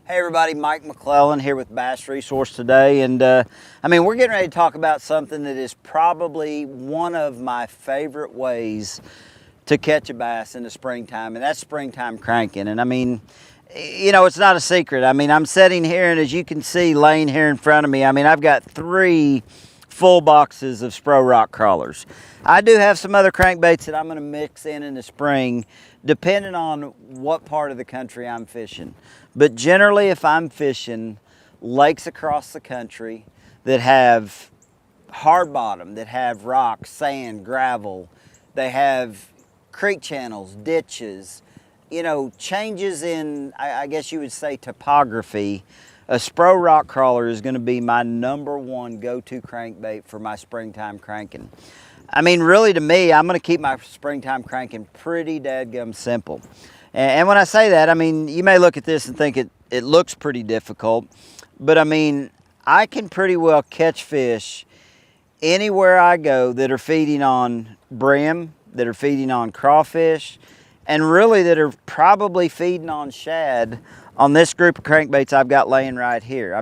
Hey everybody, Mike McClelland here with BassResource today, and we're getting ready to talk about something that is probably one of my favorite ways to catch a bass in the springtime, and that's springtime cranking. And it's not a secret. I'm sitting here, and as you can see laying here in front of me, I've got 3 full boxes of Spro rock crawlers. I do have some other crankbaits that I'm going to mix in the spring, depending on what part of the country I'm fishing. But generally, if I'm fishing lakes across the country that have hard bottom, that have rocks, sand, gravel, they have creek channels, ditches, changes in, I guess you would say, topography, a Spro rock crawler is going to be my #1 go-to crankbait for my springtime cranking. Really, to me, I'm going to keep my springtime cranking pretty dadgum simple. And when I say that, you may look at this and think it looks pretty difficult, but I can pretty well catch fish anywhere I go that are feeding on brim, that are feeding on crawfish, and really that are probably feeding on shad on this group of crankbaits I've got laying right here.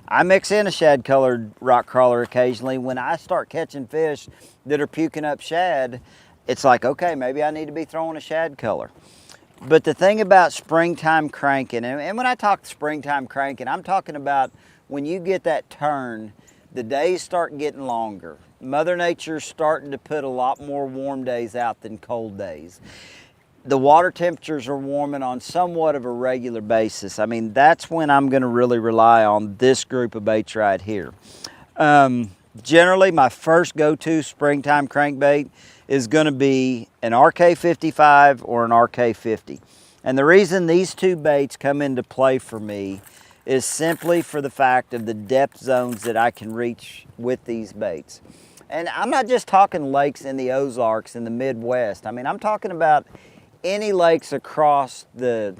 I mix in a shad-colored rock crawler occasionally. When I start catching fish that are puking up shad, it's like, okay, maybe I need to be throwing a shad color. But the thing about springtime cranking, and when I talk springtime cranking, I'm talking about when you get that turn, the days start getting longer. Mother Nature's starting to put a lot more warm days out than cold days. The water temperatures are warming on somewhat of a regular basis. That's when I'm going to really rely on this group of baits right here. Generally, my first go-to springtime crankbait is going to be an RK55 or an RK50. And the reason these 2 baits come into play for me is simply for the fact of the depth zones that I can reach with these baits. And I'm not just talking lakes in the Ozarks in the Midwest. I'm talking about any lakes across the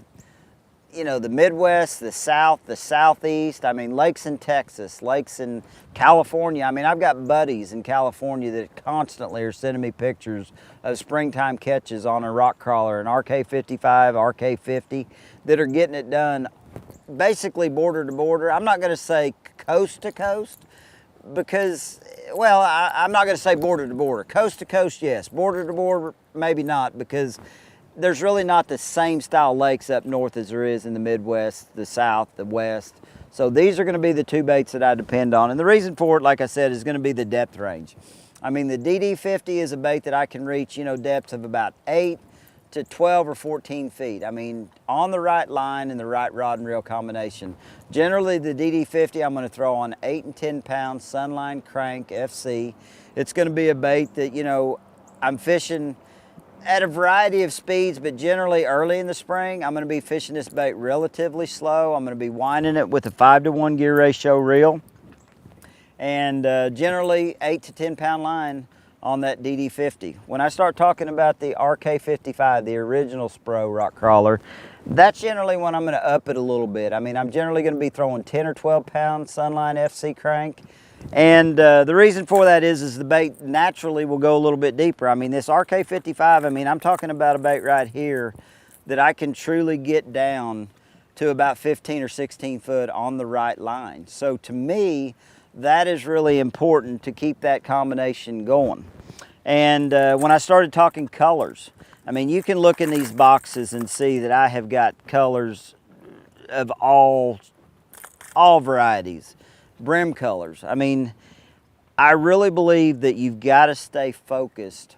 Midwest, the South, the Southeast. Lakes in Texas, lakes in California. I've got buddies in California that constantly are sending me pictures of springtime catches on a rock crawler, an RK55, RK50, that are getting it done basically border to border. I'm not going to say coast to coast because, well, I'm not going to say border to border. Coast to coast, yes. Border to border, maybe not, because there's really not the same style lakes up north as there is in the Midwest, the South, the West. So these are going to be the 2 baits that I depend on. And the reason for it, like I said, is going to be the depth range. The DD50 is a bait that I can reach, depths of about 8 to 12 or 14 feet. On the right line and the right rod and reel combination. Generally, the DD50 I'm going to throw on 8 and 10 pound Sunline Crank FC. It's going to be a bait that, I'm fishing at a variety of speeds, but generally early in the spring, I'm going to be fishing this bait relatively slow. I'm going to be winding it with a 5-to-1 gear ratio reel, and generally 8 to 10 pound line on that DD50. When I start talking about the RK55, the original Spro rock crawler, that's generally when I'm going to up it a little bit. I'm generally going to be throwing 10 or 12 pound Sunline FC crank. And the reason for that is the bait naturally will go a little bit deeper. This RK55, I'm talking about a bait right here that I can truly get down to about 15 or 16 foot on the right line. So to me, that is really important to keep that combination going. And when I started talking colors, you can look in these boxes and see that I have got colors of all varieties. Brim colors. I really believe that you've got to stay focused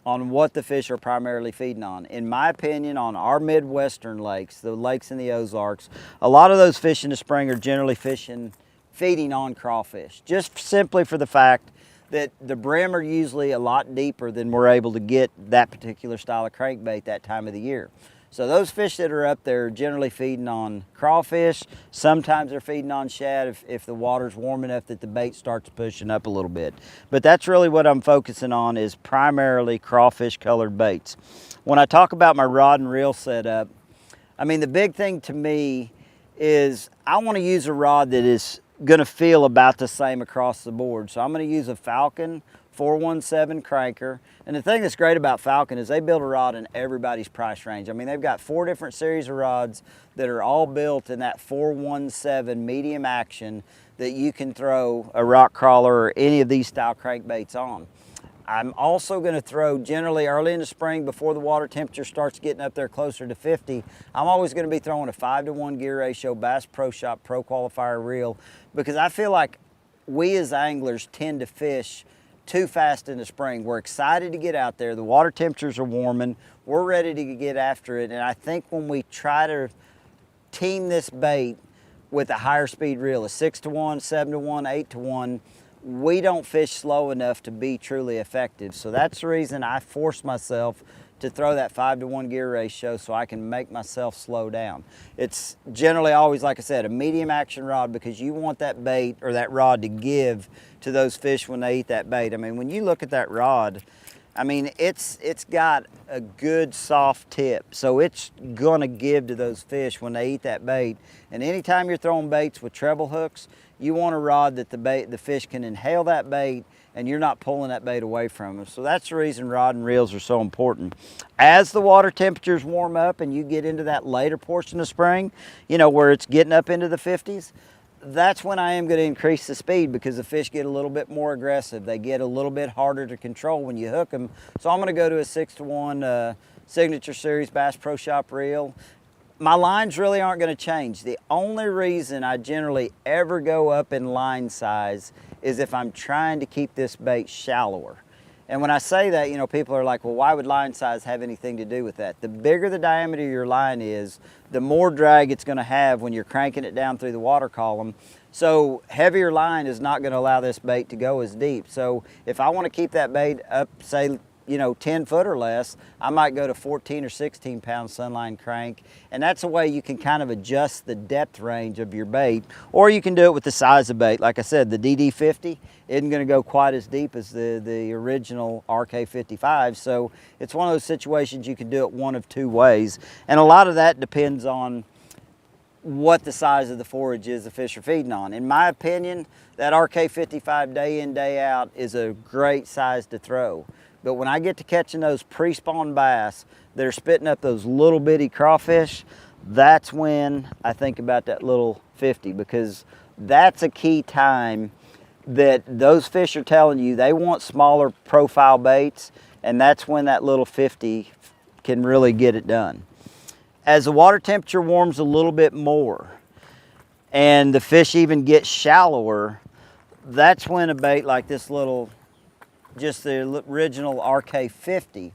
on what the fish are primarily feeding on. In my opinion, on our Midwestern lakes, the lakes in the Ozarks, a lot of those fish in the spring are generally feeding on crawfish, just simply for the fact that the brim are usually a lot deeper than we're able to get that particular style of crankbait that time of the year. So those fish that are up there are generally feeding on crawfish. Sometimes they're feeding on shad if the water's warm enough that the bait starts pushing up a little bit. But that's really what I'm focusing on, is primarily crawfish colored baits. When I talk about my rod and reel setup, the big thing to me is I want to use a rod that is going to feel about the same across the board. So I'm going to use a Falcon 417 cranker. And the thing that's great about Falcon is they build a rod in everybody's price range. I mean, they've got 4 different series of rods that are all built in that 417 medium action that you can throw a rock crawler or any of these style crankbaits on. I'm also going to throw, generally early in the spring before the water temperature starts getting up there closer to 50, I'm always going to be throwing a 5-to-1 gear ratio Bass Pro Shop Pro Qualifier reel, because I feel like we as anglers tend to fish too fast in the spring. We're excited to get out there, the water temperatures are warming, we're ready to get after it, and I think when we try to team this bait with a higher speed reel, a 6-to-1, 7-to-1, 8-to-1, we don't fish slow enough to be truly effective. So that's the reason I force myself to throw that 5-to-1 gear ratio so I can make myself slow down. It's generally always, like I said, a medium action rod, because you want that bait or that rod to give to those fish when they eat that bait. I mean, when you look at that rod, I mean, it's got a good soft tip, so it's gonna give to those fish when they eat that bait. And anytime you're throwing baits with treble hooks, you want a rod that the fish can inhale that bait and you're not pulling that bait away from them. So that's the reason rod and reels are so important. As the water temperatures warm up and you get into that later portion of spring, you know, where it's getting up into the 50s, that's when I am going to increase the speed, because the fish get a little bit more aggressive. They get a little bit harder to control when you hook them. So I'm going to go to a 6-to-1 Signature Series Bass Pro Shop reel. My lines really aren't going to change. The only reason I generally ever go up in line size is if I'm trying to keep this bait shallower. And when I say that, you know, people are like, well, why would line size have anything to do with that? The bigger the diameter of your line is, the more drag it's going to have when you're cranking it down through the water column. So heavier line is not going to allow this bait to go as deep. So if I want to keep that bait up, say, you know, 10 foot or less, I might go to 14 or 16 pound sunline crank. And that's a way you can kind of adjust the depth range of your bait. Or you can do it with the size of bait. Like I said, the DD50 isn't going to go quite as deep as the original RK55. So it's one of those situations you can do it one of 2 ways. And a lot of that depends on what the size of the forage is the fish are feeding on. In my opinion, that RK55 day in, day out is a great size to throw. But when I get to catching those pre-spawn bass that are spitting up those little bitty crawfish, that's when I think about that little 50, because that's a key time that those fish are telling you they want smaller profile baits, and that's when that little 50 can really get it done. As the water temperature warms a little bit more and the fish even get shallower, that's when a bait like this little, just the original RK50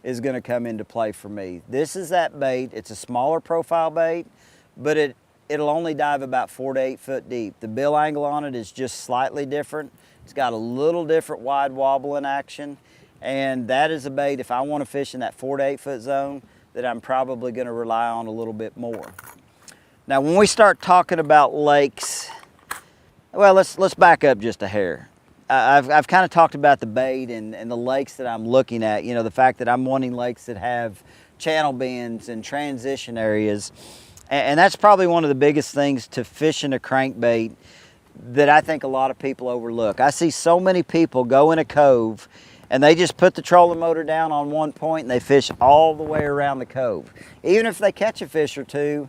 is going to come into play for me. This is that bait. It's a smaller profile bait, but it'll only dive about 4 to 8 foot deep. The bill angle on it is just slightly different. It's got a little different wide wobble in action, and that is a bait, if I want to fish in that 4 to 8 foot zone, that I'm probably going to rely on a little bit more. Now when we start talking about lakes, well, let's back up just a hair. I've kind of talked about the bait and the lakes that I'm looking at, you know, the fact that I'm wanting lakes that have channel bends and transition areas. And that's probably one of the biggest things to fishing a crankbait that I think a lot of people overlook. I see so many people go in a cove and they just put the trolling motor down on one point and they fish all the way around the cove. Even if they catch a fish or two,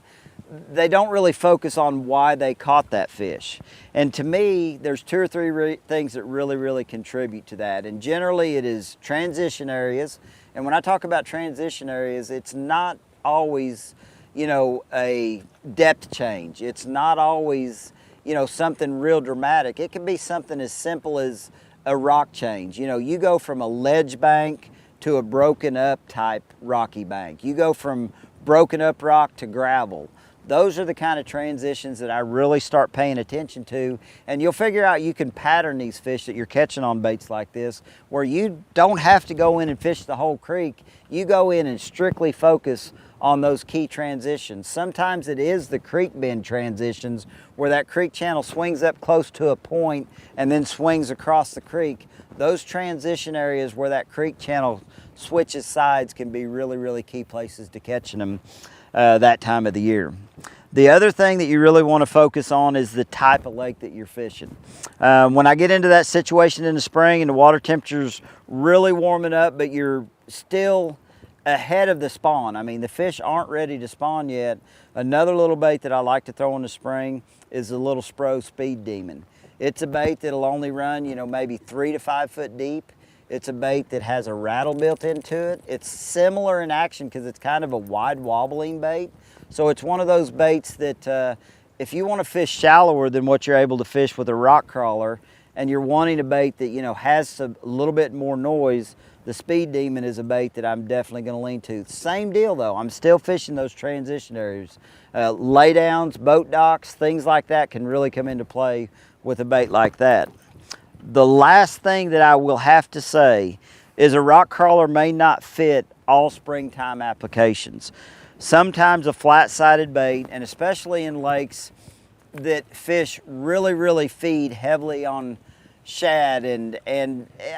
they don't really focus on why they caught that fish. And to me, there's 2 or 3 things that really contribute to that. And generally it is transition areas. And when I talk about transition areas, it's not always, you know, a depth change. It's not always, you know, something real dramatic. It can be something as simple as a rock change. You know, you go from a ledge bank to a broken up type rocky bank. You go from broken up rock to gravel. Those are the kind of transitions that I really start paying attention to, and you'll figure out you can pattern these fish that you're catching on baits like this, where you don't have to go in and fish the whole creek. You go in and strictly focus on those key transitions. Sometimes it is the creek bend transitions where that creek channel swings up close to a point and then swings across the creek. Those transition areas where that creek channel switches sides can be really key places to catching them that time of the year. The other thing that you really want to focus on is the type of lake that you're fishing. When I get into that situation in the spring and the water temperature's really warming up, but you're still ahead of the spawn. I mean, the fish aren't ready to spawn yet. Another little bait that I like to throw in the spring is the little Spro Speed Demon. It's a bait that'll only run, you know, maybe 3 to 5 foot deep. It's a bait that has a rattle built into it. It's similar in action because it's kind of a wide wobbling bait. So it's one of those baits that if you want to fish shallower than what you're able to fish with a rock crawler, and you're wanting a bait that, you know, has a little bit more noise, the Speed Demon is a bait that I'm definitely going to lean to. Same deal though, I'm still fishing those transition areas. Laydowns, boat docks, things like that can really come into play with a bait like that. The last thing that I will have to say is a rock crawler may not fit all springtime applications. Sometimes a flat-sided bait, and especially in lakes that fish really feed heavily on shad, and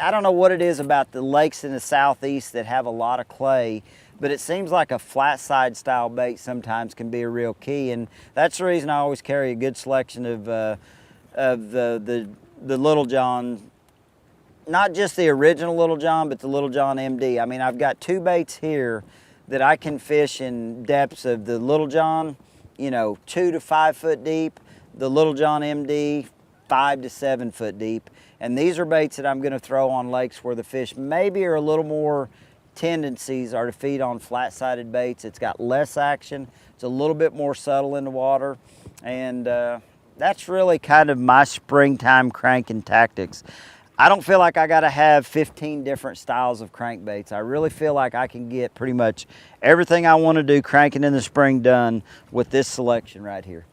I don't know what it is about the lakes in the southeast that have a lot of clay, but it seems like a flat side style bait sometimes can be a real key, and that's the reason I always carry a good selection of the Little John, not just the original Little John, but the Little John MD. I mean, I've got 2 baits here that I can fish in depths of the Little John, you know, 2 to 5 foot deep, the Little John MD, 5 to 7 foot deep. And these are baits that I'm gonna throw on lakes where the fish maybe are a little more tendencies are to feed on flat-sided baits. It's got less action, it's a little bit more subtle in the water, and that's really kind of my springtime cranking tactics. I don't feel like I gotta have 15 different styles of crankbaits. I really feel like I can get pretty much everything I wanna do cranking in the spring done with this selection right here.